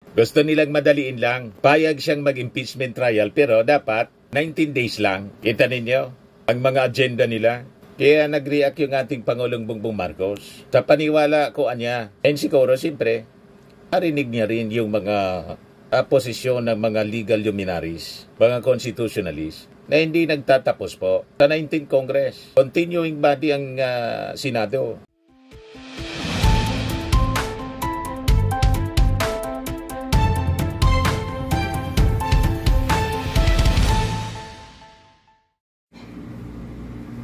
Gusto nilang madaliin lang. Payag siyang mag-impeachment trial pero dapat 19 days lang. Kita ninyo ang mga agenda nila. Kaya nag-react yung ating Pangulong Bongbong Marcos. Sa paniwala ko anya. And siguro siyempre, arinig niya rin yung mga posisyon ng mga legal luminaries, mga constitutionalists, na hindi nagtatapos po sa 19th Congress. Continuing body ang Senado.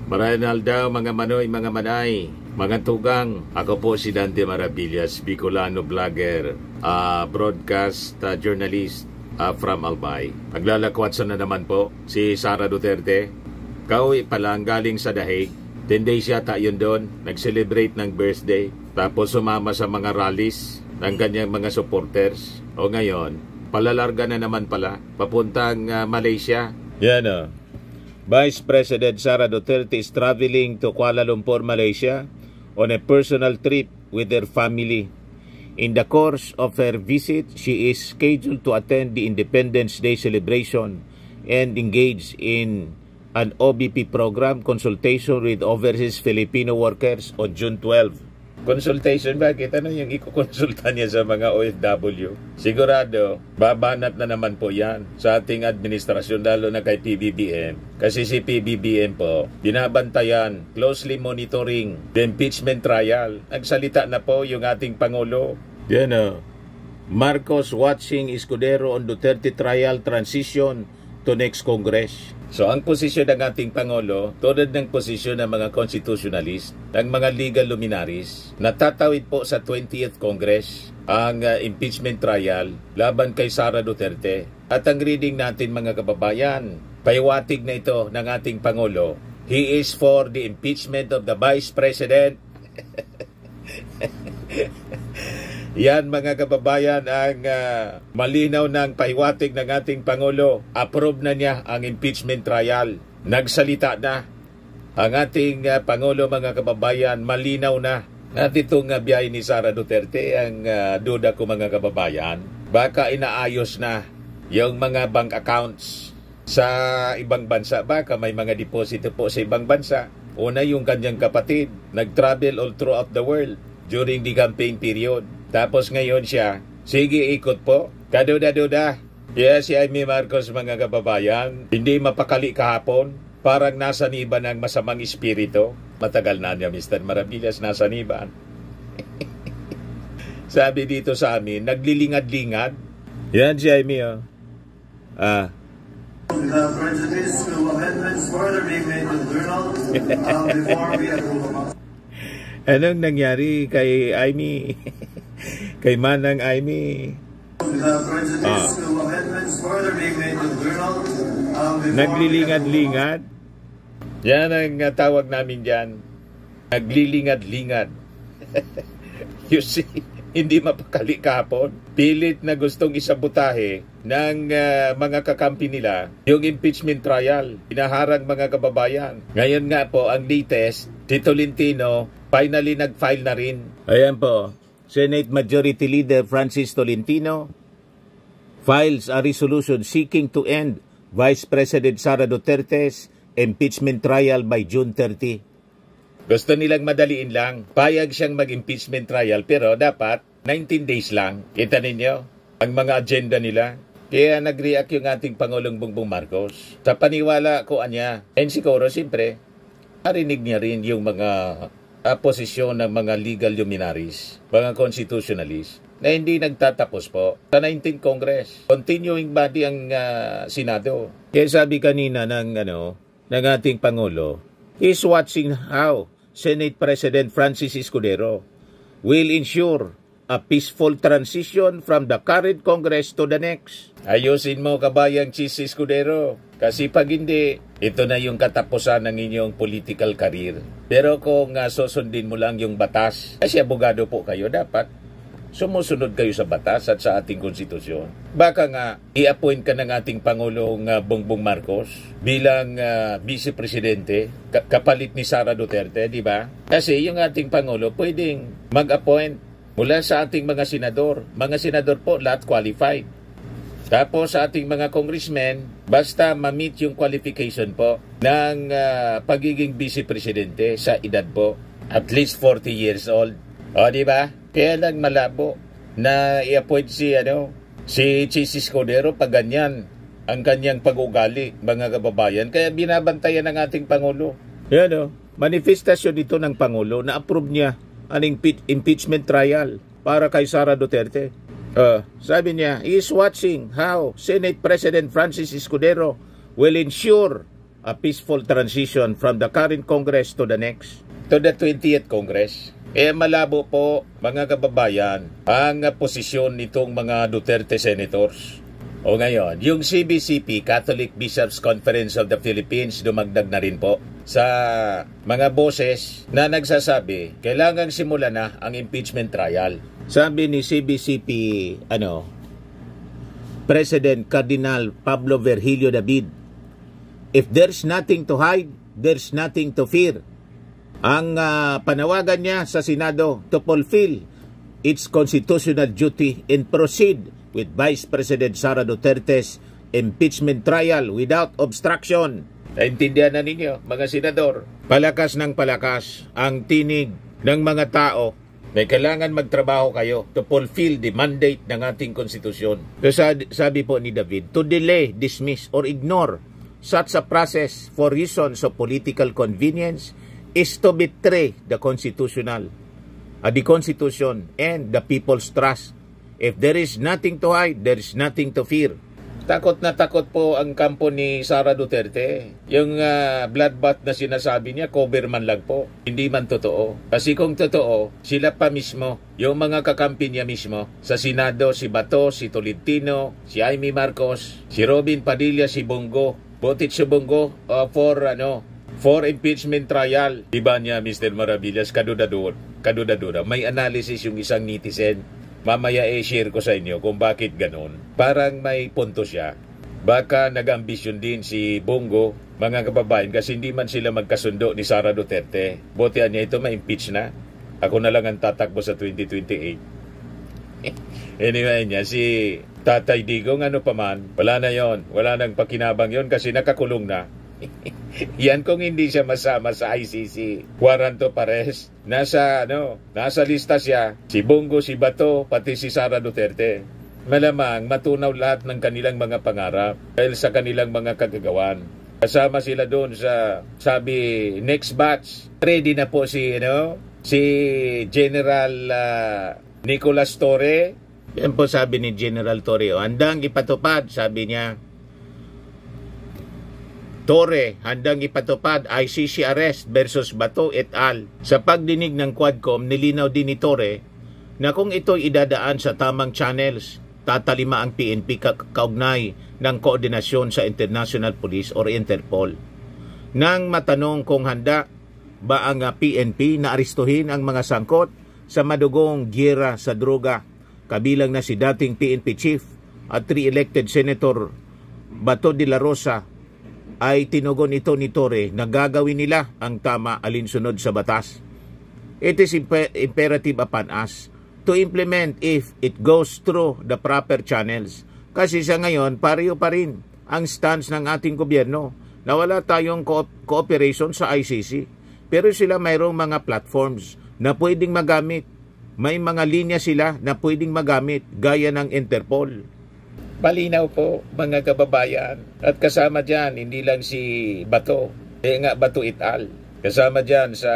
Maranal daw mga manoy, mga manay, mga tugang. Ako po si Dante Maravillas, Bicolano vlogger, broadcast journalist from Albay. Naglalakwatsan na naman po si Sara Duterte. Kauwi pa lang galing sa Dahig. 10 days yata yun doon. Nag-celebrate ng birthday. Tapos sumama sa mga rallies ng kanyang mga supporters. O ngayon, palalarga na naman pala. Papuntang Malaysia. Yan o. Vice President Sara Duterte is traveling to Kuala Lumpur, Malaysia on a personal trip with her family. In the course of her visit, she is scheduled to attend the Independence Day celebration and engage in an OBP program consultation with overseas Filipino workers on June 12. Consultation, bakit? Ano yung ikukonsulta niya sa mga OFW? Sigurado, babanat na naman po yan sa ating administrasyon, lalo na kay PBBM. Kasi si PBBM po, binabantayan, closely monitoring the impeachment trial. Nagsalita na po yung ating Pangulo. Yan o. Marcos watching Escudero on Duterte trial transition to next Congress. So ang posisyon ng ating Pangulo, tulad ng posisyon ng mga constitutionalist, ng mga legal luminaries, natatawid po sa 20th Congress ang impeachment trial laban kay Sara Duterte. At ang reading natin mga kababayan, pahiwatig na ito ng ating Pangulo. He is for the impeachment of the Vice President. Yan mga kababayan ang malinaw ng pahiwatig ng ating Pangulo. Approve na niya ang impeachment trial. Nagsalita na ang ating Pangulo mga kababayan. Malinaw na. At itong biyahe ni Sara Duterte, ang duda ko mga kababayan, baka inaayos na yung mga bank accounts sa ibang bansa. Baka may mga deposito po sa ibang bansa. Una yung kanyang kapatid, nag-travel all throughout the world during the campaign period. Tapos ngayon siya, sige ikot po, kaduda-duda. Yes, si Amy Marcos mga kababayan, hindi mapakali kahapon, parang nasa niban ng masamang espiritu. Matagal na niya Mr. Maravillas nasa niban. Sabi dito sa amin, naglilingad-lingad. Yan si Amy oh. Without prejudice, no amendments further being made to the journal before we approve. Anong nangyari kay Amy? Kay Manang Amy? Without prejudice, no amendments further being made to the journal naglilingad-lingad? Yan ang tawag namin dyan. Naglilingad-lingad. You see, hindi mapakali kahapon. Pilit na gustong isabutahe ng mga kakampi nila yung impeachment trial. Inaharang mga kababayan. Ngayon nga po, ang latest, si Tolentino, finally nag-file na rin. Ayan po, Senate Majority Leader Francis Tolentino files a resolution seeking to end Vice President Sara Duterte's impeachment trial by June 30. Gusto nilang madaliin lang. Payag siyang mag-impeachment trial pero dapat 19 days lang. Kita ninyo ang mga agenda nila. Kaya nag-react yung ating Pangulong Bongbong Marcos. Sa paniwala ko anya. And siguro siyempre, arinig niya rin yung mga posisyon ng mga legal luminaries, mga constitutionalists, na hindi nagtatapos po sa 19th Congress. Continuing body ang Senado. Kaya sabi kanina ng ating Pangulo, is watching how Senate President Francis Escudero will ensure a peaceful transition from the current Congress to the next. Ayusin mo kabayang Chis Escudero. Kasi pag hindi, ito na yung katapusan ng inyong political career. Pero kung susundin mo lang yung batas, kasi abogado po kayo, dapat sumusunod kayo sa batas at sa ating konstitusyon. Baka nga, i-appoint ka ng ating Pangulong Bongbong Marcos bilang Vice Presidente, kapalit ni Sara Duterte, di ba? Kasi yung ating Pangulo pwedeng mag-appoint mula sa ating mga senador. Mga senador po, lahat qualified. Tapos sa ating mga congressmen, basta ma-meet yung qualification po ng pagiging vice-presidente sa edad po, at least 40 years old. O, di ba? Kaya lang malabo na i-appoint si Chis Escudero pag ganyan ang kanyang pag-ugali, mga kababayan. Kaya binabantayan ng ating Pangulo. Yan manifestasyon dito ng Pangulo na approve niya ang impeachment trial para kay Sara Duterte. Sabi niya, he is watching how Senate President Francis Escudero will ensure a peaceful transition from the current Congress to the next, to the 20th Congress. Malabo po, mga kababayan, ang posisyon nitong mga Duterte senators. O ngayon, yung CBCP, Catholic Bishops Conference of the Philippines, dumagdag na rin po sa mga boses na nagsasabi, kailangang simulan na ang impeachment trial. Sabi ni CBCP, President Cardinal Pablo Virgilio David, if there's nothing to hide, there's nothing to fear. Ang panawagan niya sa Senado to fulfill its constitutional duty and proceed with Vice President Sara Duterte's impeachment trial without obstruction. Naintindihan na ninyo, mga senador. Palakas ng palakas ang tinig ng mga tao na kailangan magtrabaho kayo to fulfill the mandate ng ating konstitusyon. So sabi po ni David, to delay, dismiss, or ignore such a process for reasons of political convenience is to betray the constitution and the people's trust. If there is nothing to hide, there is nothing to fear. Takot na takot po ang kampo ni Sara Duterte. Yung bloodbath na sinasabi niya, cover man lang po. Hindi man totoo. Kasi kung totoo, sila pa mismo, yung mga kakampi niya mismo, sa Senado, si Bato, si Tolentino, si Jaime Marcos, si Robin Padilla, si Bongo, Botit si Bongo for impeachment trial. Diba niya, Mr. Maravillas, kadudadura. May analysis yung isang netizen. Mamaya share ko sa inyo kung bakit ganon. Parang may punto siya. Baka nag-ambisyon din si Bongo, mga kababayan, kasi hindi man sila magkasundo ni Sara Duterte. Botihan niya ito, ma-impeach na. Ako na lang ang tatakbo sa 2028. Anyway niya, si Tatay Digong, ano pa man, wala na yon. Wala nang pakinabang yon kasi nakakulong na. Yan kung hindi siya masama sa ICC. Warranto Pares. Nasa lista siya. Si Bongo, si Bato, pati si Sara Duterte. Malamang matunaw lahat ng kanilang mga pangarap dahil sa kanilang mga kagagawan. Kasama sila doon sa, sabi, next batch. Ready na po si General Nicolas Torre. Yan po sabi ni General Torre. Handang ipatupad, sabi niya. Torre, handang ipatupad ICC arrest versus Bato et al. Sa pagdinig ng Quadcom, nilinaw din ni Torre na kung ito'y idadaan sa tamang channels, tatalima ang PNP kaugnay ng koordinasyon sa International Police or Interpol. Nang matanong kung handa ba ang PNP na aristuhin ang mga sangkot sa madugong giyera sa droga, kabilang na si dating PNP Chief at re-elected Senator Bato de la Rosa, ay tinugon ito ni Torre na gagawin nila ang tama alinsunod sa batas. It is imperative upon us to implement if it goes through the proper channels. Kasi sa ngayon, pareho pa rin ang stance ng ating gobyerno na wala tayong cooperation sa ICC. Pero sila mayroong mga platforms na pwedeng magamit. May mga linya sila na pwedeng magamit gaya ng Interpol. Malinaw po, mga kababayan. At kasama dyan, hindi lang si Bato, Bato et al. Kasama dyan sa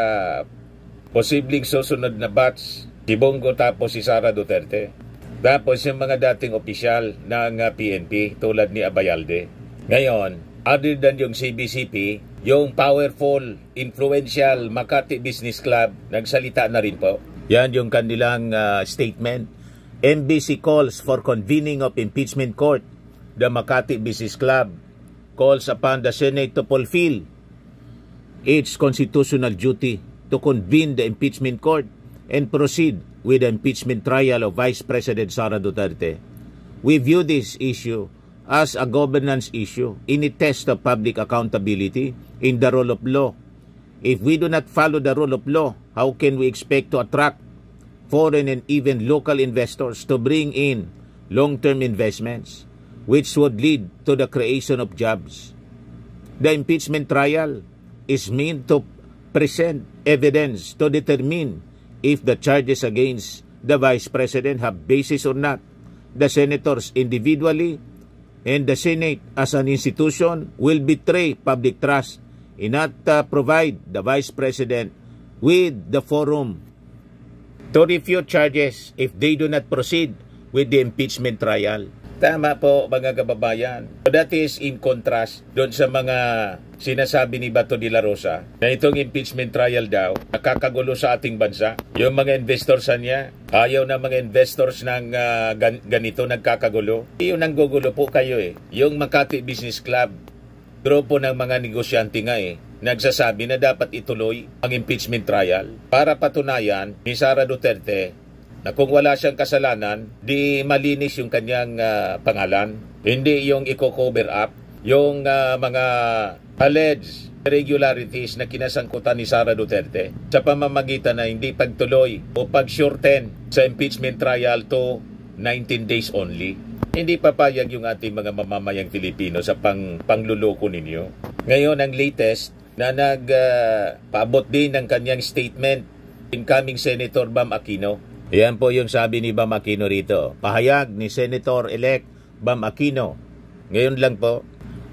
posibleng susunod na batch, si Bongo tapos si Sara Duterte. Tapos yung mga dating opisyal ng PNP tulad ni Abayalde. Ngayon, other than yung CBCP, yung powerful, influential Makati Business Club, nagsalita na rin po. Yan yung kanilang statement. MBC calls for convening of impeachment court. The Makati Business Club calls upon the Senate to fulfill its constitutional duty to convene the impeachment court and proceed with the impeachment trial of Vice President Sara Duterte. We view this issue as a governance issue in a test of public accountability in the rule of law. If we do not follow the rule of law, how can we expect to attract foreign and even local investors to bring in long-term investments, which would lead to the creation of jobs. The impeachment trial is meant to present evidence to determine if the charges against the Vice President have basis or not. The senators individually and the Senate as an institution will betray public trust and not provide the Vice President with the forum to refute charges if they do not proceed with the impeachment trial. Tama po mga kababayan. So that is in contrast doon sa mga sinasabi ni Bato de la Rosa na itong impeachment trial daw nakakagulo sa ating bansa. Yung mga investors niya, ayaw na mga investors ng ganito nagkakagulo. Yung nanggugulo po kayo Yung Makati Business Club, grupo ng mga negosyante nga nagsasabi na dapat ituloy ang impeachment trial para patunayan ni Sara Duterte na kung wala siyang kasalanan, di malinis yung kanyang pangalan. Hindi yung i-cover up yung mga alleged irregularities na kinasangkutan ni Sara Duterte sa pamamagitan na hindi pagtuloy o pag-shorten sa impeachment trial to 19 days only. Hindi papayag yung ating mga mamamayang Pilipino sa pangluloko ninyo. Ngayon, ang latest na nagpaabot din ng kanyang statement, incoming Senator Bam Aquino. Yan po yung sabi ni Bam Aquino rito. Pahayag ni Senator-elect Bam Aquino. Ngayon lang po,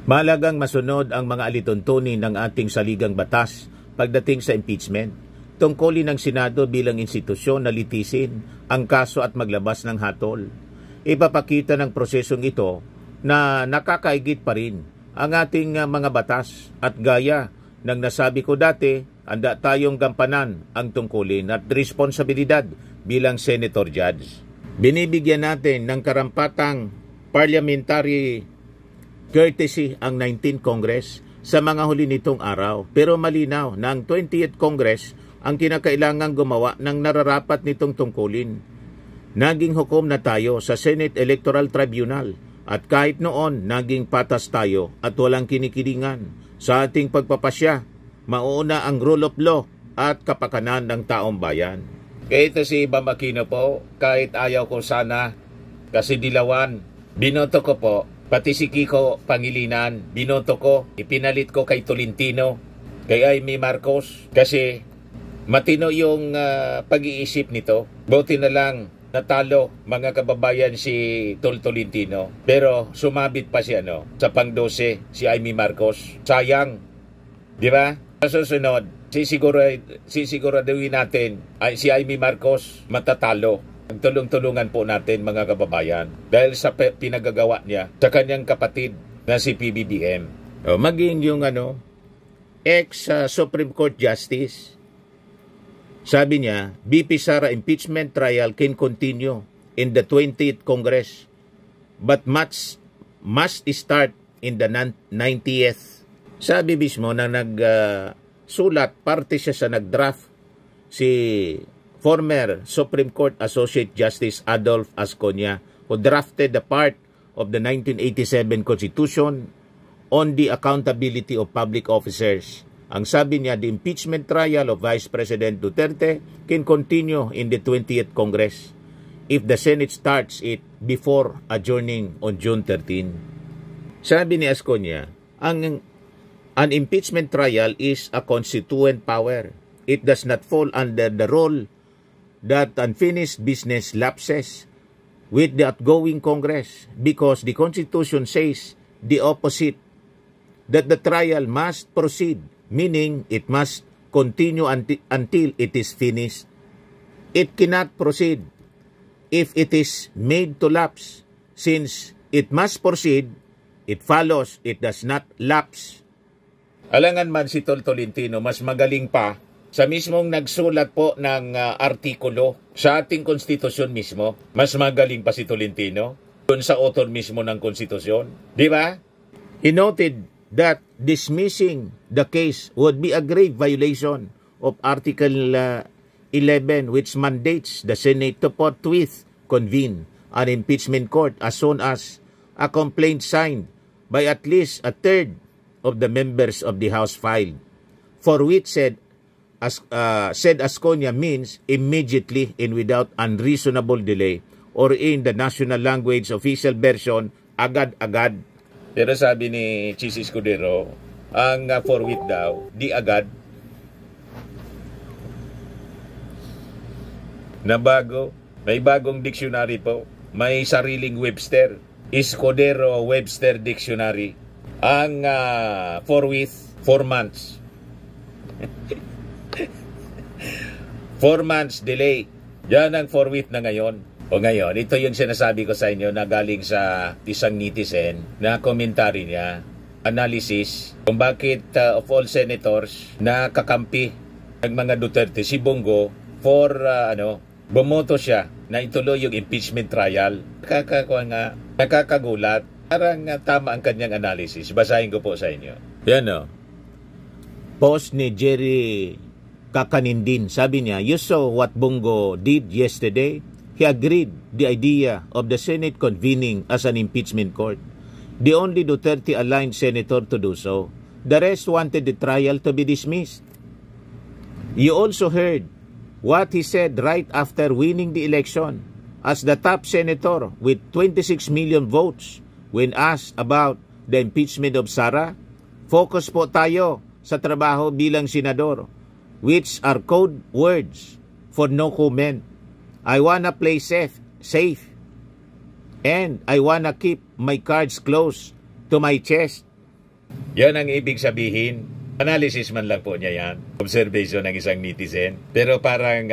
mahalagang masunod ang mga alituntunin ng ating saligang batas pagdating sa impeachment. Tungkulin ng Senado bilang institusyon na litisin ang kaso at maglabas ng hatol. Ipapakita ng prosesong ito na nakakaigit pa rin ang ating mga batas at gaya ng nasabi ko dati, handa tayong gampanan ang tungkulin at responsibilidad bilang Senator Judge. Binibigyan natin ng karampatang parliamentary courtesy ang 19th Congress sa mga huli nitong araw. Pero malinaw na ang 20th Congress ang kinakailangang gumawa ng nararapat nitong tungkulin. Naging hukom na tayo sa Senate Electoral Tribunal at kahit noon naging patas tayo at walang kinikilingan sa ating pagpapasya. Mauuna ang rule of law at kapakanan ng taong bayan. Kaya ito si Bam Aquino po, kahit ayaw ko sana kasi dilawan, binoto ko po, pati si Kiko Pangilinan, binoto ko, ipinalit ko kay Tolentino, kay Amy Marcos, kasi matino yung pag-iisip nito. Buti na lang natalo mga kababayan si Tolentino, pero sumabit pa si sa pang-12 si Amy Marcos. Sayang, di ba? Sa susunod, sisiguraduhin natin ay si Amy Marcos matatalo. Tulong-tulungan po natin mga kababayan dahil sa pinagagawa niya sa kanyang kapatid na si PBBM. Maging yung ex-Supreme Court Justice, sabi niya, BP Sara impeachment trial can continue in the 20th Congress but must start in the 90th. Sabi mismo na nagsulat, parte siya sa nagdraft, si former Supreme Court Associate Justice Adolph Asconia, who drafted the part of the 1987 Constitution on the accountability of public officers. Ang sabi niya, the impeachment trial of Vice President Duterte can continue in the 20th Congress if the Senate starts it before adjourning on June 13. Sabi ni Asconia, an impeachment trial is a constituent power. It does not fall under the role that unfinished business lapses with the outgoing Congress because the Constitution says the opposite, that the trial must proceed, meaning it must continue until it is finished. It cannot proceed if it is made to lapse. Since it must proceed, it follows it does not lapse. Alangan man si Tolentino, mas magaling pa sa mismong nagsulat po ng artikulo sa ating konstitusyon mismo. Mas magaling pa si Tolentino doon sa author mismo ng konstitusyon. Di ba? He noted that dismissing the case would be a grave violation of Article 11, which mandates the Senate to forthwith convene an impeachment court as soon as a complaint signed by at least a third of the members of the House filed, for which said said Asconia means immediately and without unreasonable delay, or in the national language official version, agad-agad. Pero sabi ni Chis Escudero, ang forthwith daw, di agad. Na bago, may bagong dictionary po, may sariling Webster, Escudero Webster Dictionary. Ang forthwith, 4 months. 4 months delay. Yan ang forthwith na ngayon. O ngayon, ito yung sinasabi ko sa inyo na galing sa isang netizen na komentary niya, analysis, kung bakit of all senators na kakampi ng mga Duterte, si Bongo, for bumoto siya na ituloy yung impeachment trial. Nakakagulat. Parang tama ang kanyang analysis. Basahin ko po sa inyo. Yan o. Post ni Jerry Kakanindin. Sabi niya, you saw what Bongo did yesterday? He agreed the idea of the Senate convening as an impeachment court. The only Duterte-aligned senator to do so. The rest wanted the trial to be dismissed. You also heard what he said right after winning the election as the top senator with 26 million votes. When asked about the impeachment of Sara, focus po tayo sa trabaho bilang senador, which are code words for no comment. I wanna play safe, and I wanna keep my cards close to my chest. Yan ang ibig sabihin. Analysis man lang po niya yan. Observation ng isang netizen. Pero parang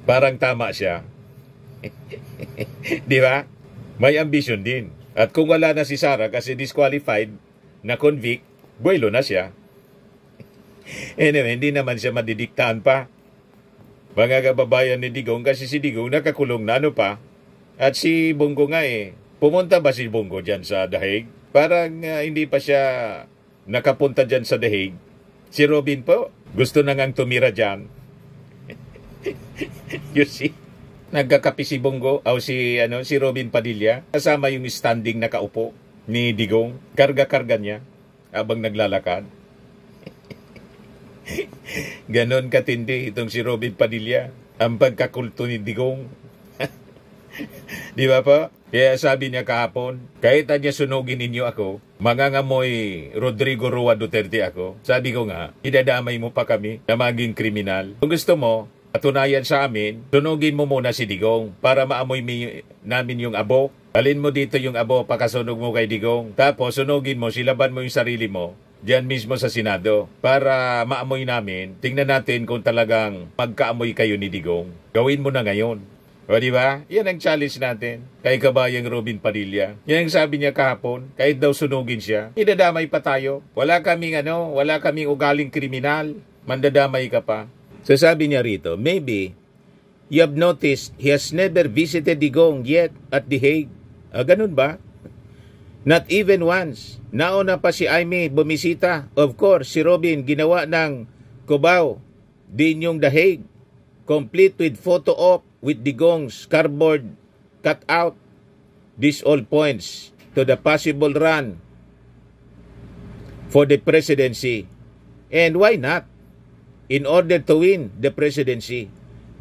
parang tama siya. Di ba? May ambition din. At kung wala na si Sara kasi disqualified na convict, buwelo na siya. Anyway, hindi naman siya madidiktahan pa. Mga kababayan ni Digong kasi si Digong nakakulong na pa. At si Bongo nga pumunta ba si Bongo dyan sa The Hague? Parang hindi pa siya nakapunta dyan sa The Hague. Si Robin po, gusto na ngang tumira dyan. You see? Nagkakapi si Bongo o si Robin Padilla kasama yung standing nakaupo ni Digong, karga-karga niya habang naglalakad. Ganon katindi itong si Robin Padilla ang pagkakulto ni Digong. Di ba po? Kaya sabi niya kahapon, kahit niya sunugin ninyo ako, mangangamoy Rodrigo Roa Duterte ako. Sabi ko nga, idadamay mo pa kami na maging kriminal. Kung gusto mo, patunayan sa amin, sunugin mo muna si Digong para maamoy namin yung abo. Alin mo dito yung abo pakasunog mo kay Digong. Tapos sunugin mo, silaban mo yung sarili mo diyan mismo sa Senado para maamoy namin. Tingnan natin kung talagang magkaamoy kayo ni Digong. Gawin mo na ngayon. O di ba? Yan ang challenge natin kay kabayang Robin Padilla. Yan ang sabi niya kahapon, kahit daw sunugin siya, idadamay pa tayo. Wala kaming ugaling kriminal. Mandadamay ka pa. So sabi niya rito, maybe you have noticed he has never visited Digong yet at The Hague. Ganun ba? Not even once. Nauna pa si Aimee bumisita. Of course, si Robin ginawa ng Cubao. Din yung The Hague. Complete with photo op with Digong's cardboard cutout. This all points to the possible run for the presidency. And why not? In order to win the presidency,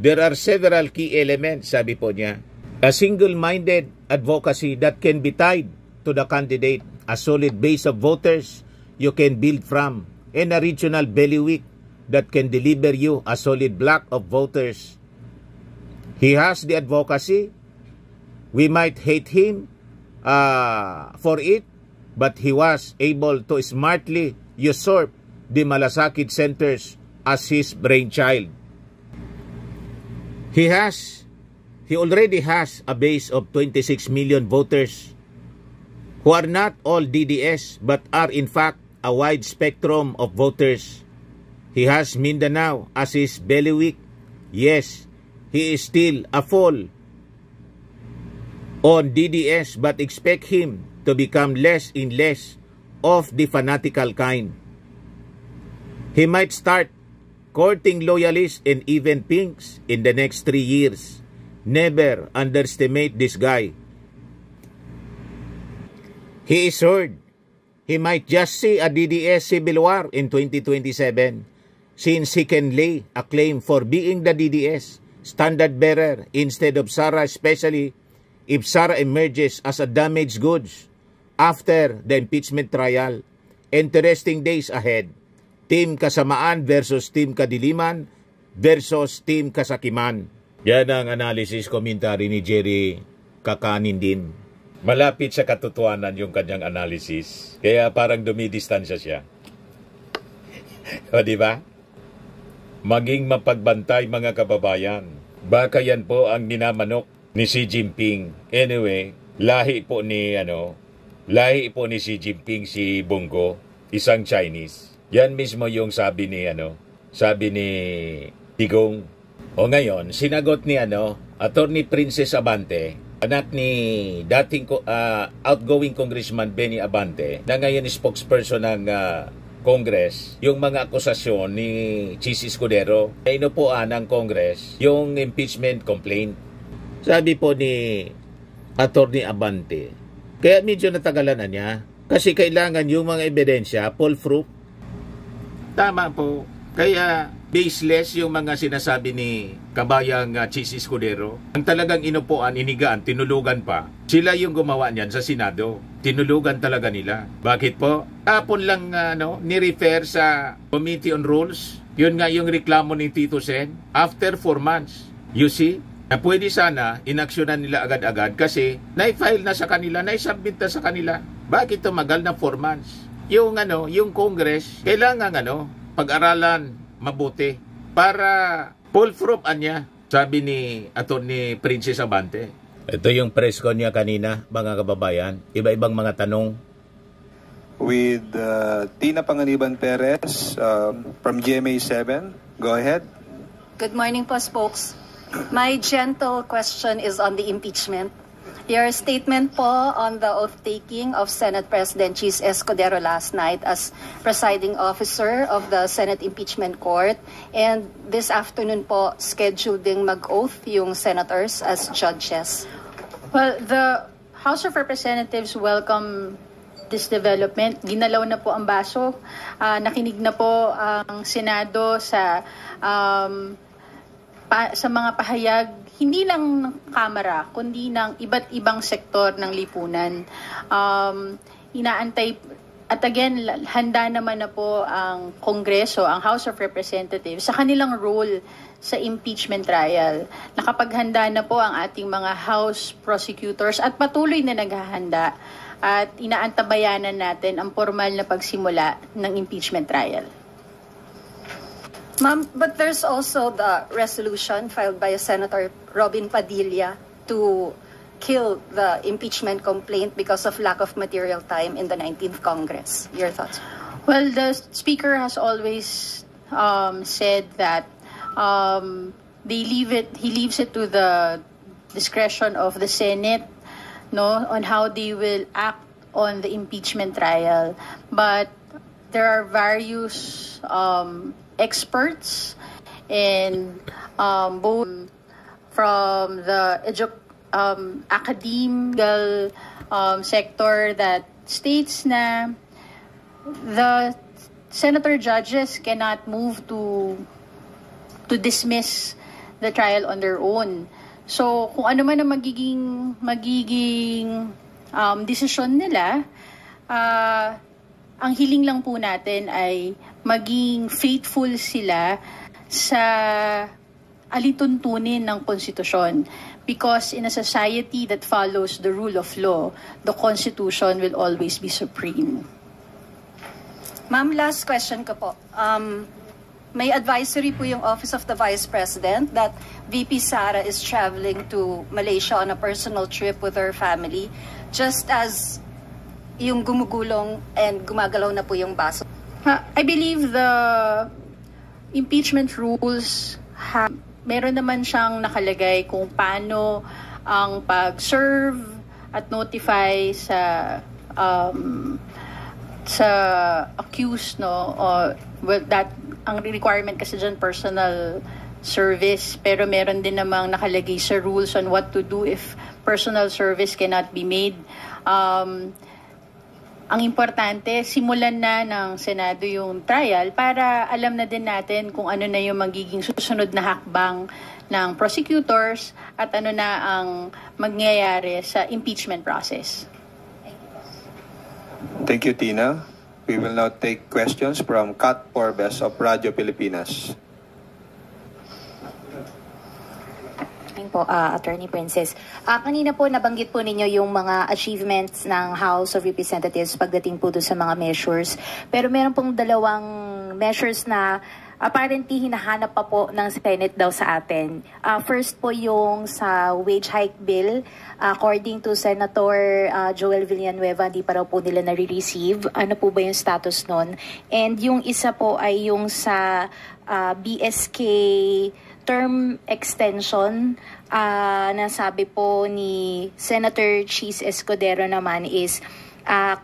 there are several key elements, sabi po niya. A single-minded advocacy that can be tied to the candidate, a solid base of voters you can build from, and a regional bailiwick that can deliver you a solid block of voters. He has the advocacy. We might hate him for it, but he was able to smartly usurp the Malasakit centers as his brainchild. He already has a base of 26 million voters who are not all DDS but are in fact a wide spectrum of voters. He has Mindanao as his bailiwick. Yes, he is still a fool on DDS but expect him to become less and less of the fanatical kind. He might start courting loyalists and even pinks in the next 3 years. Never underestimate this guy. He is heard. He might just see a DDS civil war in 2027. since he can lay a claim for being the DDS standard bearer instead of Sara, especially if Sara emerges as a damaged goods after the impeachment trial. Interesting days ahead. Team Kasamaan versus Team Kadiliman versus Team Kasakiman. Yan ang analysis commentary ni Jerry Kakanin din. Malapit sa katotohanan yung kanyang analysis. Kaya parang dumidistansya siya. O diba? Maging mapagbantay mga kababayan. Baka yan po ang minamanok ni Xi Jinping. Anyway, lahi po ni Xi Jinping si Bongo, isang Chinese. Yan mismo yung sabi ni Digong. O ngayon, sinagot ni Attorney Princess Abante, anak ni dating outgoing Congressman Benny Abante, na ngayon spokesperson ng Congress, yung mga akusasyon ni Chis Escudero na inupuan ng Congress yung impeachment complaint. Sabi po ni Attorney Abante, kaya medyo natagalan na niya kasi kailangan yung mga ebidensya foolproof. Tama po. Kaya baseless yung mga sinasabi ni kabayang Chis Escudero. Ang talagang inupuan, inigaan, tinulugan pa. Sila yung gumawa niyan sa Senado. Tinulugan talaga nila. Bakit po? Hapon lang ni-refer sa Committee on Rules. Yun nga yung reklamo ni Tito Sen. After 4 months. You see? Na pwede sana inaksyonan nila agad-agad kasi na-file na sa kanila, na-submit na sa kanila. Bakit tumagal na 4 months? Yung Congress, kailangan pag-aralan mabuti para foolproof niya, sabi ni Attorney Princess Abante. Ito yung press con niya kanina, mga kababayan. Iba-ibang mga tanong. With Tina Panganiban Perez from GMA7. Go ahead. Good morning po, spokes. My gentle question is on the impeachment. Your statement po on the oath-taking of Senate President Chis Escudero last night as presiding officer of the Senate Impeachment Court, and this afternoon po scheduled ding mag-oath yung senators as judges. Well, the House of Representatives welcome this development. Ginalaw na po ang baso. Nakinig na po ang Senado sa mga pahayag, hindi lang ng Kamara, kundi ng iba't ibang sektor ng lipunan. Inaantay, at again, handa naman na po ang Kongreso, ang House of Representatives, sa kanilang role sa impeachment trial. Nakapaghanda na po ang ating mga House prosecutors at patuloy na naghahanda at inaantabayanan natin ang formal na pagsimula ng impeachment trial. Ma'am, but there's also the resolution filed by Senator Robin Padilla to kill the impeachment complaint because of lack of material time in the 19th Congress. Your thoughts? Well, the Speaker has always said that he leaves it to the discretion of the Senate, on how they will act on the impeachment trial. But there are various experts and both from the academic sector that states na the senator judges cannot move to dismiss the trial on their own. So kung ano man ang magiging desisyon nila, ang hiling lang po natin ay maging faithful sila sa alituntunin ng konstitusyon. Because in a society that follows the rule of law, the Constitution will always be supreme. Ma'am, last question ko po. May advisory po yung Office of the Vice President that VP Sara is traveling to Malaysia on a personal trip with her family, just as yung gumugulong and gumagalaw na po yung baso. I believe the impeachment rules meron naman siyang nakalagay kung paano ang pag-serve at notify sa accused, that ang requirement kasi dyan personal service, pero meron din namang nakalagay sa rules on what to do if personal service cannot be made. ang importante, simulan na ng Senado yung trial para alam na din natin kung ano na yung magiging susunod na hakbang ng prosecutors at ano na ang mangyayari sa impeachment process. Thank you, Tina. We will now take questions from Kat Porbes of Radyo Pilipinas. Po, Attorney Princess. Kanina po nabanggit po ninyo yung mga achievements ng House of Representatives pagdating po doon sa mga measures. Pero meron pong dalawang measures na apparently hinahanap pa po ng Senate daw sa atin. First po yung sa wage hike bill. According to Senator Joel Villanueva, di pa raw po nila nare-receive. Ano po ba yung status nun? And yung isa po ay yung sa BSK term extension. Na sabi po ni Senator Cheese Escudero naman is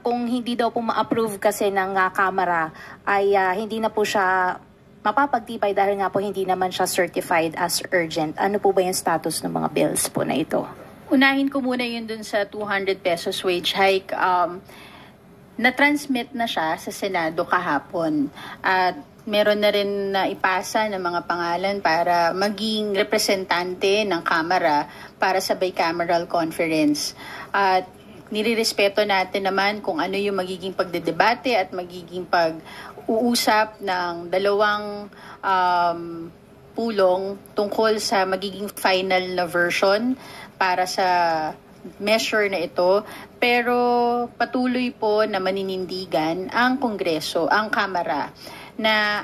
kung hindi daw po ma-approve kasi ng Kamara ay hindi na po siya mapapagtibay dahil nga po hindi naman siya certified as urgent. Ano po ba yung status ng mga bills po na ito? Unahin ko muna yun dun sa 200 pesos wage hike. Na-transmit na siya sa Senado kahapon at meron na rin na ipasa ng mga pangalan para maging representante ng Kamara para sa bicameral conference. At nirirespeto natin naman kung ano yung magiging pagdedebate at magiging pag-uusap ng dalawang pulong tungkol sa magiging final na version para sa measure na ito. Pero patuloy po na maninindigan ang Kongreso, ang Kamara, na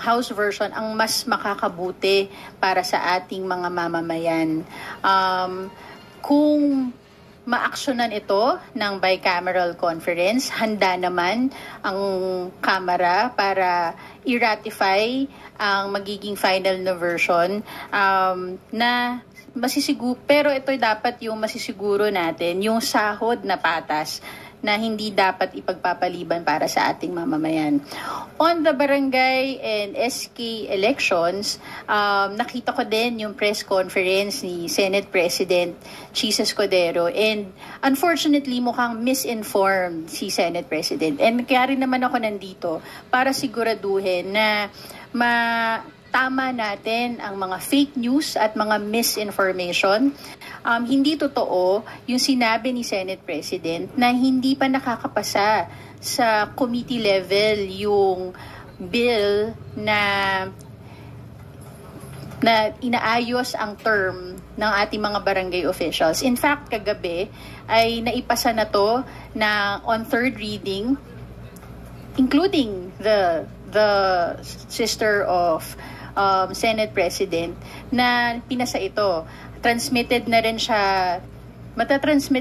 House version ang mas makakabuti para sa ating mga mamamayan. Kung maaksyonan ito ng bicameral conference, handa naman ang Kamara para i-ratify ang magiging final na version na masisiguro, pero ito dapat yung masisiguro natin, yung sahod na patas na hindi dapat ipagpapaliban para sa ating mamamayan. On the barangay and SK elections, nakita ko din yung press conference ni Senate President Cheese Escudero, and unfortunately mukhang misinformed si Senate President. And kaya rin naman ako nandito para siguraduhin na tama natin ang mga fake news at mga misinformation. Hindi totoo yung sinabi ni Senate President na hindi pa nakakapasa sa committee level yung bill na inaayos ang term ng ating mga barangay officials. In fact, kagabi ay naipasa na to na on third reading, including the sister of Senate President, na pinasa ito. Matatransmit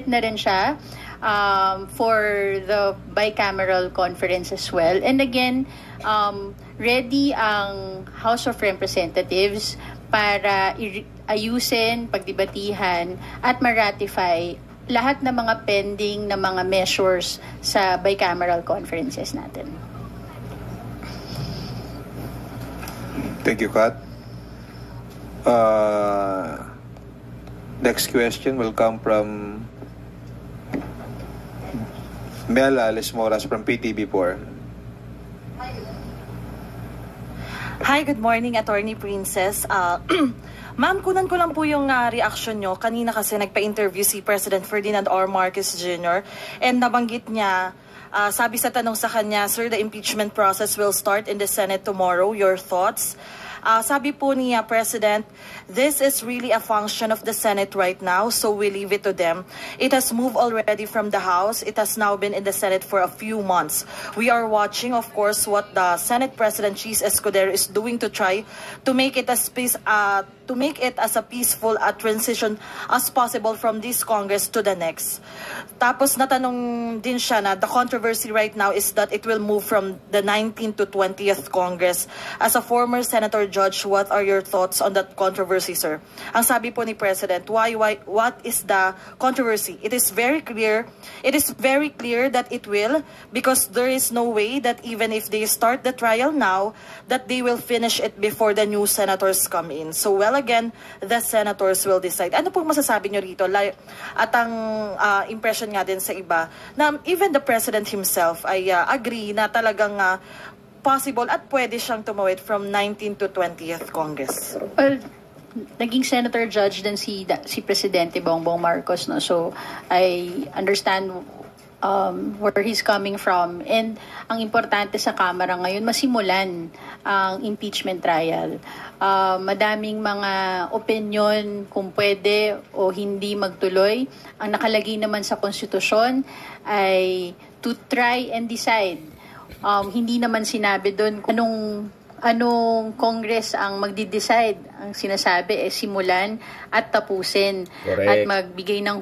na rin siya for the bicameral conference as well. And again, ready ang House of Representatives para ayusin, pagdebatihan at ma-ratify lahat ng mga pending na mga measures sa bicameral conferences natin. Thank you, Kat. Next question will come from Mel Alice Moras from PTV4. Hi, good morning, Attorney Princess. Ma'am, kunan ko lang po yung reaction nyo. Kanina kasi nagpa-interview si President Ferdinand R. Marcos Jr. and nabanggit niya, sabi sa tanong sa kanya, Sir, the impeachment process will start in the Senate tomorrow. Your thoughts? Sabi po niya, President, this is really a function of the Senate right now, so we leave it to them. It has moved already from the House. It has now been in the Senate for a few months. We are watching, of course, what the Senate President Cheese Escudero is doing to try to make it as a peaceful transition as possible from this Congress to the next. Tapos natanong din siya na the controversy right now is that it will move from the 19th to 20th Congress. As a former Senator Judge, what are your thoughts on that controversy, sir? Ang sabi po ni President, what is the controversy? It is very clear that it will, because there is no way that even if they start the trial now, that they will finish it before the new senators come in. So, well, again, the senators will decide. Ano pong masasabi nyo rito? At ang impression nga din sa iba, na even the President himself ay agree na talagang possible at pwede siyang tumawid from 19th to 20th Congress. Well, naging senator judge din si Presidente Bongbong Marcos, no? So I understand where he's coming from, and ang importante sa Kamara ngayon masimulan ang impeachment trial. Madaming mga opinion kung pwede o hindi magtuloy. Ang nakalagay naman sa konstitusyon ay to try and decide. Hindi naman sinabi doon kung anong Congress ang magdi-decide. Ang sinasabi simulan at tapusin. Correct. At magbigay ng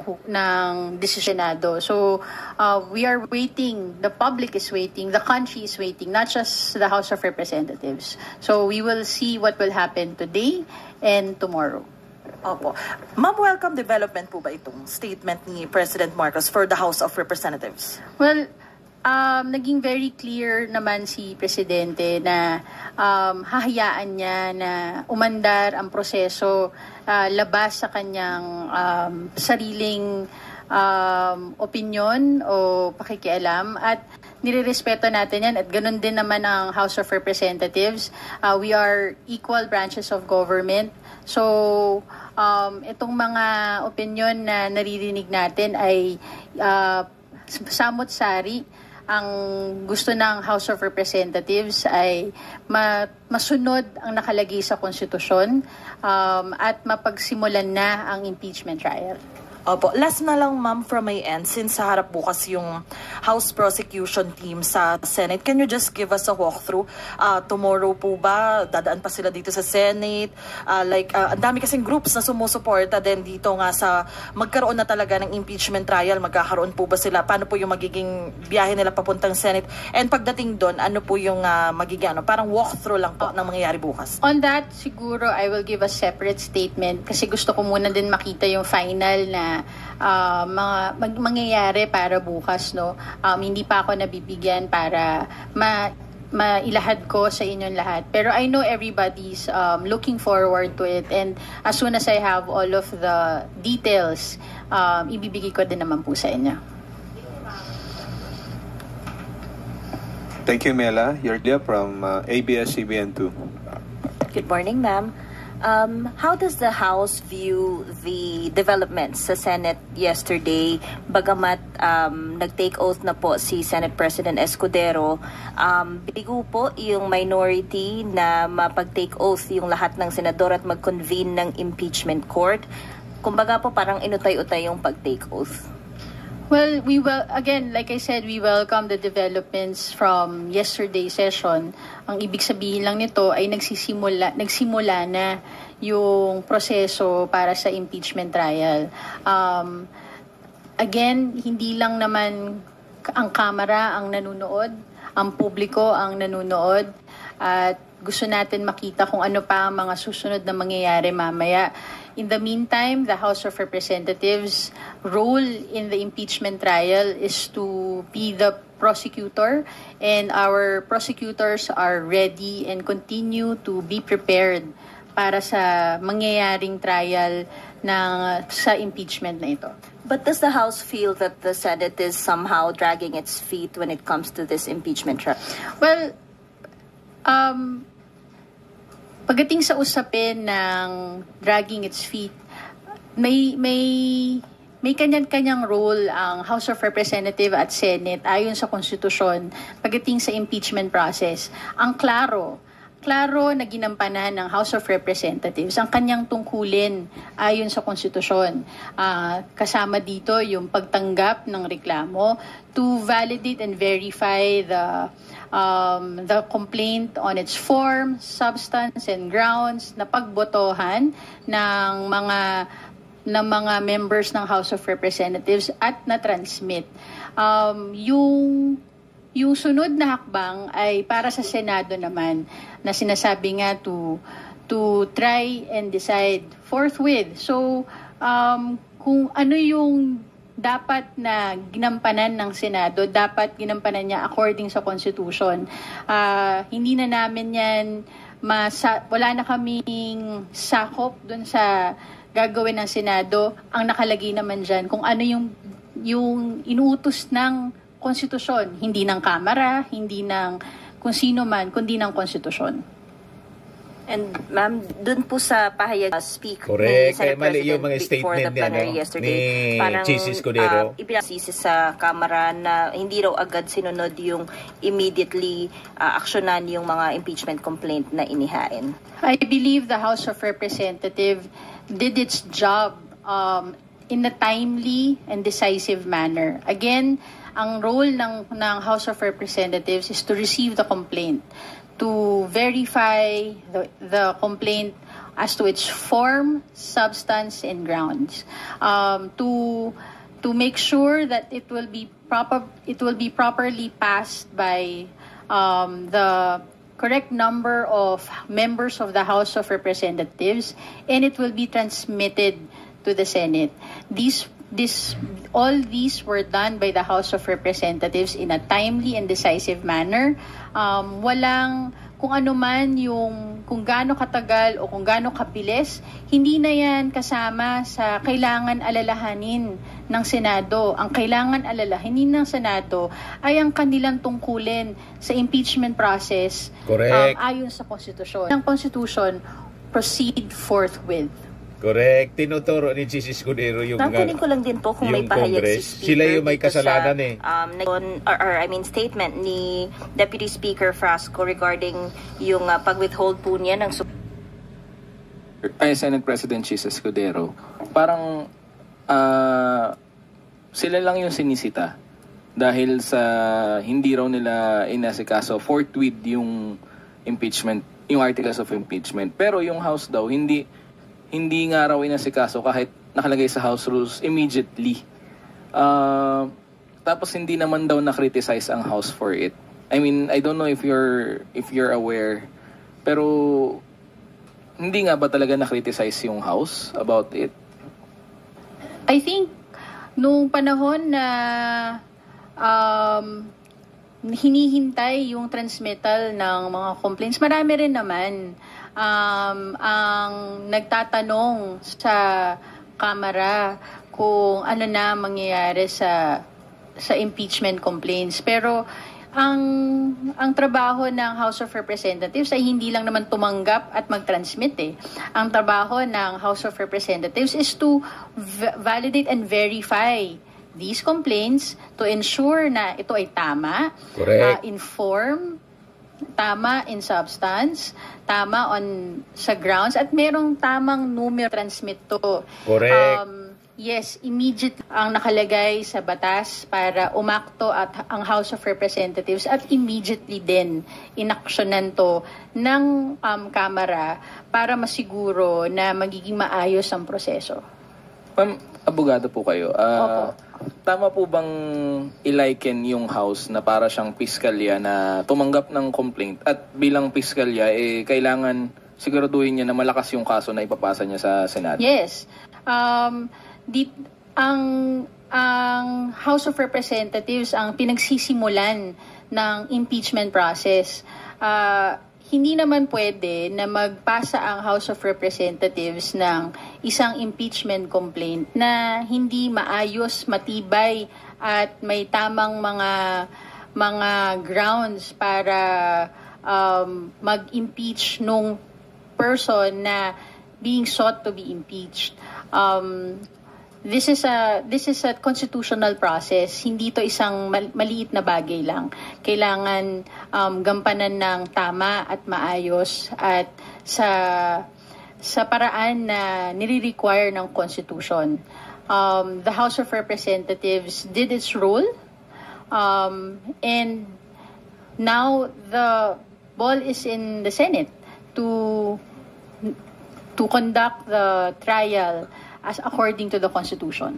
desisyonado. So we are waiting, the public is waiting, the country is waiting, not just the House of Representatives. So we will see what will happen today and tomorrow. Opo. Ma'am, welcome development po ba itong statement ni President Marcos for the House of Representatives? Well, naging very clear naman si Presidente na hahayaan niya na umandar ang proseso labas sa kanyang sariling opinion o pakikialam, at nirerespeto natin yan, at ganun din naman ang House of Representatives. We are equal branches of government. So, itong mga opinion na naririnig natin ay samot-sari. Ang gusto ng House of Representatives ay masunod ang nakalagay sa konstitusyon at mapagsimulan na ang impeachment trial. Opo. Last na lang, ma'am, from my end, since sa harap bukas yung House Prosecution Team sa Senate, can you just give us a walkthrough? Tomorrow po ba, dadaan pa sila dito sa Senate? Ang dami kasing groups na sumusuporta din dito nga sa magkaroon na talaga ng impeachment trial. Magkakaroon po ba sila? Paano po yung magiging biyahe nila papuntang Senate? And pagdating doon, ano po yung magiging parang walkthrough lang po ng mangyayari bukas? On that, siguro I will give a separate statement kasi gusto ko muna din makita yung final na mangyayari para bukas, no? Hindi pa ako nabibigyan para mailahad ko sa inyong lahat. Pero I know everybody's looking forward to it, and as soon as I have all of the details, ibibigay ko din naman po sa inyo. Thank you, Mela. Yerlia from ABS-CBN2. Good morning, ma'am. How does the House view the developments sa Senate yesterday? Bagamat nag-take oath na po si Senate President Escudero, bigo po yung minority na mapag-take oath yung lahat ng senador at mag-convene ng impeachment court. Kumbaga po parang inutay-utay yung pag-take oath. Well, again, like I said, we welcome the developments from yesterday's session. Ang ibig sabihin lang nito ay nagsimula na yung proseso para sa impeachment trial. Again, hindi lang naman ang Kamara ang nanunood, ang publiko ang nanunood, at gusto natin makita kung ano pa ang mga susunod na mangyayari mamaya. In the meantime, the House of Representatives' role in the impeachment trial is to be the prosecutor, and our prosecutors are ready and continue to be prepared para sa mangyayaring trial sa impeachment na ito. But does the House feel that the Senate is somehow dragging its feet when it comes to this impeachment trial? Well, pagdating sa usapin ng dragging its feet, may kanyang-kanyang role ang House of Representatives at Senate ayon sa konstitusyon pagdating sa impeachment process. Ang klaro na ginampanan ng House of Representatives ang kanyang tungkulin ayon sa konstitusyon. Kasama dito yung pagtanggap ng reklamo to validate and verify the complaint on its form, substance, and grounds na pagbotohan ng mga members ng House of Representatives at na-transmit. yung sunod na hakbang ay para sa Senado naman na sinasabi nga to try and decide forthwith. So, kung ano yung dapat na ginampanan ng Senado, dapat ginampanan niya according sa Constitution. Hindi na namin yan, wala na kaming sakop dun sa gagawin ng Senado. Ang nakalagay naman dyan kung ano yung inuutos ng Konstitusyon, hindi ng Kamara, hindi ng kung sino man, kundi ng Konstitusyon. And ma'am, dun po sa pahayag speak Correct. ni Senate Mali yung mga President before statement the plenary yesterday, ni parang Chis Escudero. ibinasisi sa Kamara na hindi raw agad sinunod yung immediately aksyonan yung mga impeachment complaint na inihain. I believe the House of Representatives did its job in a timely and decisive manner. Again, ang role ng House of Representatives is to receive the complaint, to verify the complaint as to its form, substance, and grounds, to make sure that it will be properly passed by the correct number of members of the House of Representatives, and it will be transmitted to the Senate. All these were done by the House of Representatives in a timely and decisive manner. Walang kung ano man kung gaano katagal o kung gaano kabilis, hindi na yan kasama sa kailangan alalahanin ng Senado. Ang kailangan alalahanin ng Senado ay ang kanilang tungkulin sa impeachment process. Correct. Ayon sa Konstitusyon. Ang Konstitusyon, proceed forthwith. Correct. Tinuturo ni Chis Escudero yung Nangkunin ko lang din po kung may pahayag si Speaker. Sila yung may kasalanan statement ni Deputy Speaker Frasco regarding yung pag-withhold po niya ng Senate President Chis Escudero. Parang sila lang yung sinisita dahil sa hindi raw nila inasikaso forthwith yung impeachment, yung articles of impeachment. Pero yung House daw hindi nga raw inasikaso kahit nakalagay sa House Rules immediately. Tapos hindi naman daw na-criticize ang House for it. I mean, I don't know if you're aware, pero hindi nga ba talaga na-criticize yung House about it? I think nung panahon na hinihintay yung transmittal ng mga complaints, marami rin naman ang nagtatanong sa Kamara kung ano na mangyayari sa impeachment complaints. Pero ang trabaho ng House of Representatives ay hindi lang naman tumanggap at mag-transmit . Ang trabaho ng House of Representatives is to validate and verify these complaints to ensure na ito ay tama, inform, tama in substance, tama sa grounds, at merong tamang numero transmit to. Correct. Yes, immediate ang nakalagay sa batas para umakto at ang House of Representatives at immediately din inaksyonan to ng Kamara para masiguro na magiging maayos ang proseso. Ma'am, abogado po kayo. Opo. Tama po bang i-liken yung House na para siyang piskalya na tumanggap ng complaint at bilang piskalya kailangan siguraduhin niya na malakas yung kaso na ipapasa niya sa Senado? Yes. Ang House of Representatives ang pinagsisimulan ng impeachment process. Hindi naman pwede na magpasa ang House of Representatives ng isang impeachment complaint na hindi maayos, matibay at may tamang mga grounds para mag-impeach nung person na being sought to be impeached. This is a constitutional process. Hindi to isang maliit na bagay lang. Kailangan gampanan ng tama at maayos at sa paraan na nire-require ng Constitution. The House of Representatives did its role, and now the ball is in the Senate to conduct the trial as according to the Constitution.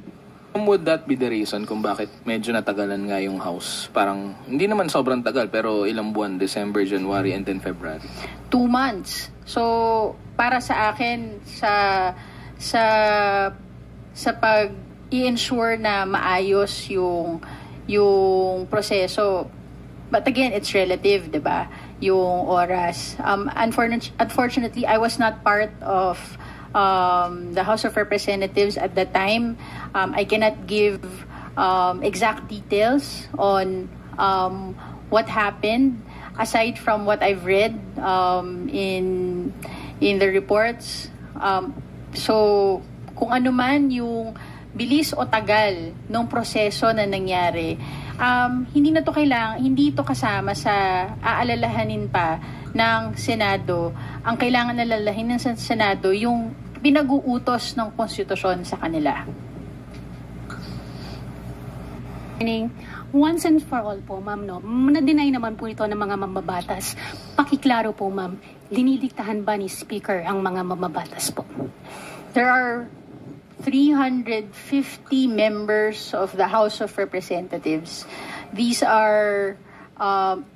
Would that be the reason kung bakit medyo natagalan nga yung House? Parang, hindi naman sobrang tagal, pero ilang buwan, December, January, and then February. 2 months. So, para sa akin, sa pag i-ensure na maayos yung proseso. But again, it's relative, 'di ba? Yung oras. Unfortunately, I was not part of the House of Representatives at that time. I cannot give exact details on what happened aside from what I've read in the reports. So kung ano man yung bilis o tagal ng proseso na nangyari, hindi ito kasama sa aalalahanin pa ng Senado. Ang kailangan alalahin ng Senado yung pinag-uutos ng konstitusyon sa kanila. Once and for all po, ma'am, no? Na-deny naman po ito ng mga mambabatas. Pakiklaro po, ma'am, dinidiktahan ba ni Speaker ang mga mambabatas po? There are 350 members of the House of Representatives. These are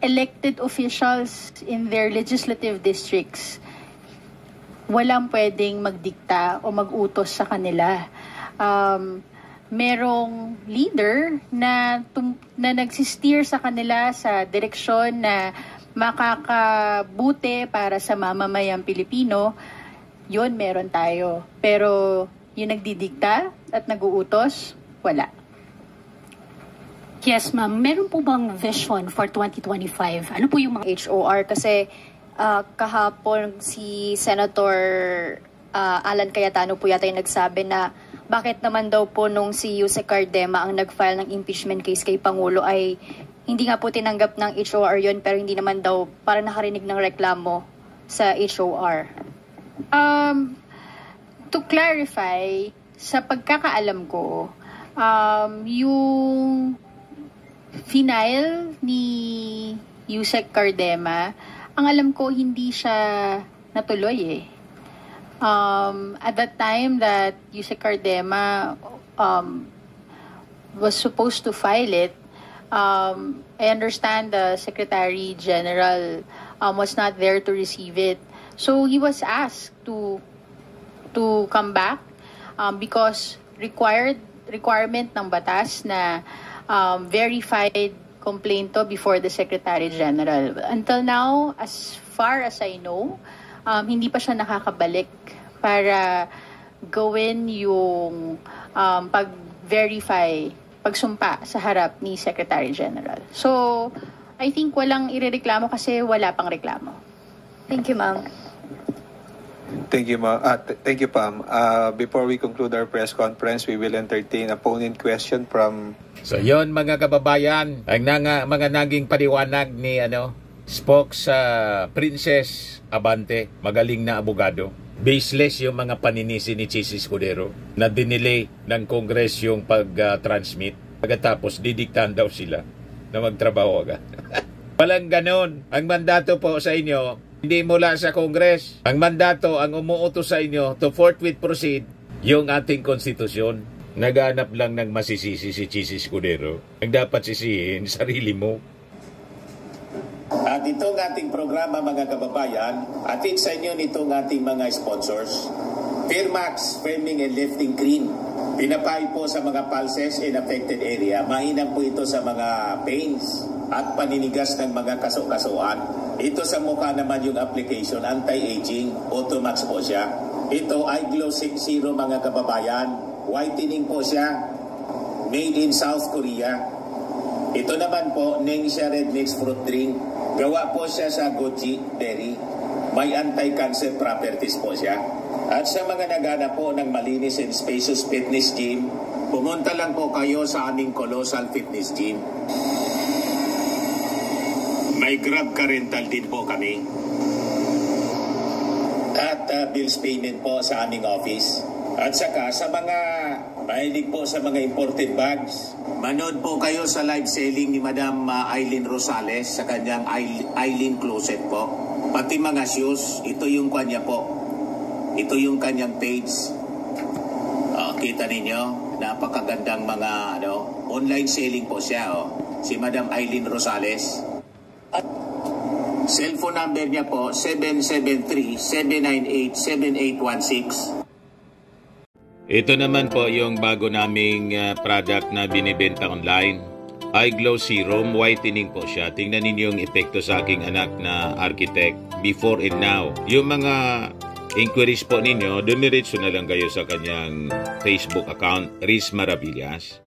elected officials in their legislative districts. Walang pwedeng magdikta o mag-utos sa kanila. Merong leader na nagsisteer sa kanila sa direksyon na makakabuti para sa mamamayang Pilipino. Yun, meron tayo. Pero yung nagdidikta at nag-uutos, wala. Yes, ma'am. Meron po bang vision for 2025? Ano po yung mga HOR? Kasi kahapon si Senator Alan Cayetano po yata yung nagsabi na bakit naman daw po nung si Yusek Cardema ang nag-file ng impeachment case kay Pangulo ay hindi nga po tinanggap ng HOR yun, pero hindi naman daw para nakarinig ng reklamo sa HOR. To clarify, sa pagkakaalam ko, yung final ni Yusek Cardema, ang alam ko hindi siya natuloy eh. At that time that Yusek Cardema was supposed to file it, I understand the Secretary General was not there to receive it. So he was asked to come back because requirement ng batas na verified complaint to before the Secretary General. Until now, as far as I know, hindi pa siya nakakabalik para gawin yung pag-verify, pagsumpa sa harap ni Secretary General. So, I think walang irereklamo kasi wala pang reklamo. Thank you, ma'am. Thank you, thank you, Pam. Before we conclude our press conference, we will entertain a phone-in question from... So yon mga kababayan, ang mga naging paliwanag ni spokes Princess Abante, magaling na abogado. Baseless yung mga paninisi ni Chis Escudero na dinelay ng Congress yung pag-transmit. Pagkatapos, didiktahan daw sila na magtrabaho agad. Walang ganon. Ang mandato po sa inyo, hindi mula sa Congress. Ang mandato, ang umuutos sa inyo to forthwith proceed yung ating konstitusyon. Naghanap lang ng masisisi si Chis Escudero. Ang dapat sisihin, sarili mo. At itong ating programa, mga kababayan, atid sa inyo nitong ating mga sponsors. Firmax, Firming and Lifting Cream. Pinapay po sa mga pulses in affected area. Mainam po ito sa mga pains at paninigas ng mga kaso-kasuan. Ito sa mukha naman yung application, anti-aging, Automax po siya. Ito ay Glow 60 mga kababayan. Whitening po siya. Made in South Korea. Ito naman po, Ningxia Red Mix Fruit Drink. Gawa po siya sa goji berry. May anti-cancer properties po siya. At sa mga naghanap po ng malinis and spacious fitness gym, pumunta lang po kayo sa aming Colossal Fitness Gym. May Grab Car Rental din po kami. At bills payment po sa aming office. At saka sa mga mahilig po sa mga imported bags, manood po kayo sa live selling ni Madam Aileen Rosales sa kanyang Aileen Closet po. Pati mga shoes, ito yung kanya po. Ito yung kanyang page. Kita ninyo, Napakagandang mga online selling po siya. Si Madam Eileen Rosales. At cellphone number niya po 773-798-7816. Ito naman po yung bago naming product na binibenta online. iGlow Serum Whitening po siya. Tingnan ninyo yung epekto sa aking anak na architect before and now. Yung mga inquiries po ninyo, dumiretso na lang kayo sa kanyang Facebook account, Riz Maravillas.